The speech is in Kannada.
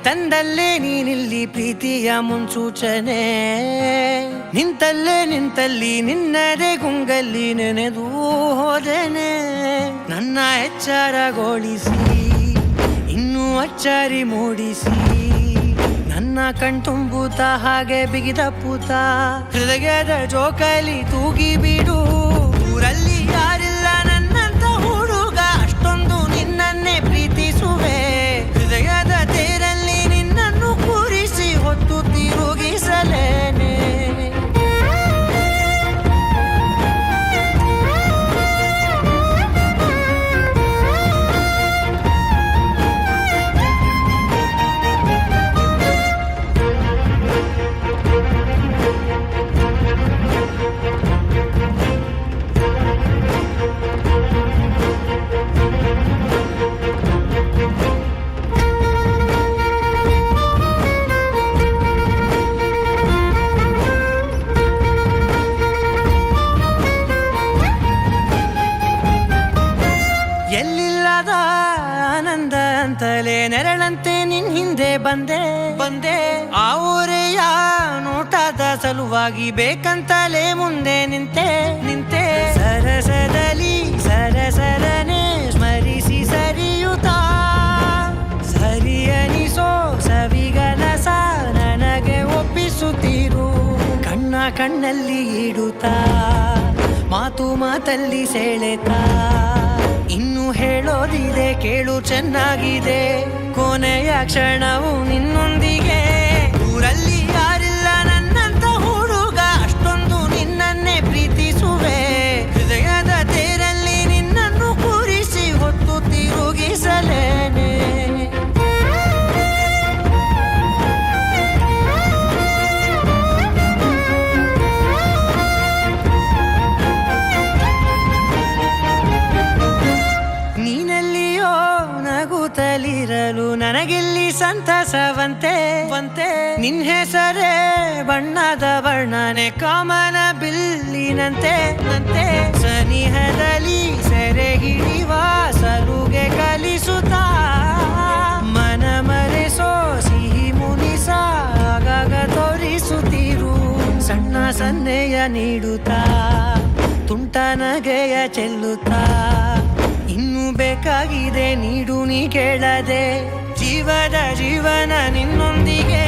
ತಂದಲ್ಲೇ ನೀನಿಲ್ಲಿ ಪ್ರೀತಿಯ ಮುನ್ಸೂಚನೆ, ನಿಂತಲ್ಲಿ ನಿನ್ನದೇ ಗುಂಗಲ್ಲಿ ನೆನೆದು ಹೋದನೆ. ನನ್ನ ಎಚ್ಚರಗೊಳಿಸಿ ಇನ್ನೂ ಅಚ್ಚರಿ ಮೂಡಿಸಿ, ನನ್ನ ಕಣ್ತುಂಬುತ್ತ ಹಾಗೆ ಬಿಗಿದ ಪೂತ ಹೃದಯದ ಜೋಕಾಲಿ ತೂಗಿ ಬಿಡು. ಊರಲ್ಲಿ ಯಾರಿಲ್ಲ ನನ್ನಂತ ಹುಡುಗ, ಅಷ್ಟೊಂದು ನಿನ್ನನ್ನೇ ಪ್ರೀತಿಸುವೆ. ಹೃದಯದ ತೇರಲ್ಲಿ ನಿನ್ನನ್ನು ಕೂರಿಸಿ ಹೊತ್ತು ತಿರುಗಿಸಲೇನೆ. ಎಲ್ಲಿಲ್ಲದ ಆನಂದ ಅಂತಲೇ ನೆರಳಂತೆ ನಿನ್ ಹಿಂದೆ ಬಂದೆ. ಆ ಊರೆಯ ನೋಟದ ಸಲುವಾಗಿ ಬೇಕಂತಲೇ ಮುಂದೆ ನಿಂತೆ. ಸರಸದಲ್ಲಿ ಸರಸರನೆ ಸ್ಮರಿಸಿ ಸರಿಯುತ್ತಾ, ಸರಿಯನಿಸೋ ಸವಿಗನಸ ನನಗೆ ಒಪ್ಪಿಸುತ್ತೀರು. ಕಣ್ಣಲ್ಲಿ ಇಡುತ್ತಾ, ಮಾತಲ್ಲಿ ಸೆಳೆತಾ, ಇನ್ನು ಹೇಳೋದಿದೆ ಕೇಳು ಚೆನ್ನಾಗಿದೆ. ಕೊನೆಯ ಕ್ಷಣವು ನಿನ್ನೊಂದಿಗೆ. ಊರಲ್ಲಿ ಯಾರಿಲ್ಲ ನನ್ನಂತ ಹುಡುಗ, ಅಷ್ಟೊಂದು ನಿನ್ನನ್ನೇ ಪ್ರೀತಿಸುವೆ. ಹೃದಯದ ತೇರಲ್ಲಿ ನಿನ್ನನ್ನು ಕೂರಿಸಿ ಹೊತ್ತು ತಿರುಗಿಸಲೇನೆ. ನೀನೆಲ್ಲಿಯೋ ನಗುತ್ತಲಿರಲು ನನಗಿಲ್ಲಿ ಸಂತಸವಂತೆ. ನಿನ್ ಹೆಸರೇ ಬಣ್ಣದ ವರ್ಣನೆ ಕಾಮನ ಬಿಲ್ಲಿನಂತೆ. ಸನಿಹದಲ್ಲಿ ಸೆರೆ ಹಿಡಿಯುವ ಸಲುಗೆ ಕಲಿಸುತ್ತಾ, ಮನ ಮರೆಸೋ ಸಿಹಿ ಮುನಿಸ ಆಗಾಗ ತೋರಿಸುತ್ತೀರು. ಸಣ್ಣ ಸನ್ನೆಯ ನೀಡುತ್ತಾ, ತುಂಟ ನಗೆಯ ಚೆಲ್ಲುತ್ತಾ, ಇನ್ನು ಬೇಕಾಗಿದೆ ನೀಡು ನೀ ಕೇಳದೆ. ಜೀವನ ನಿನ್ನೊಂದಿಗೆ.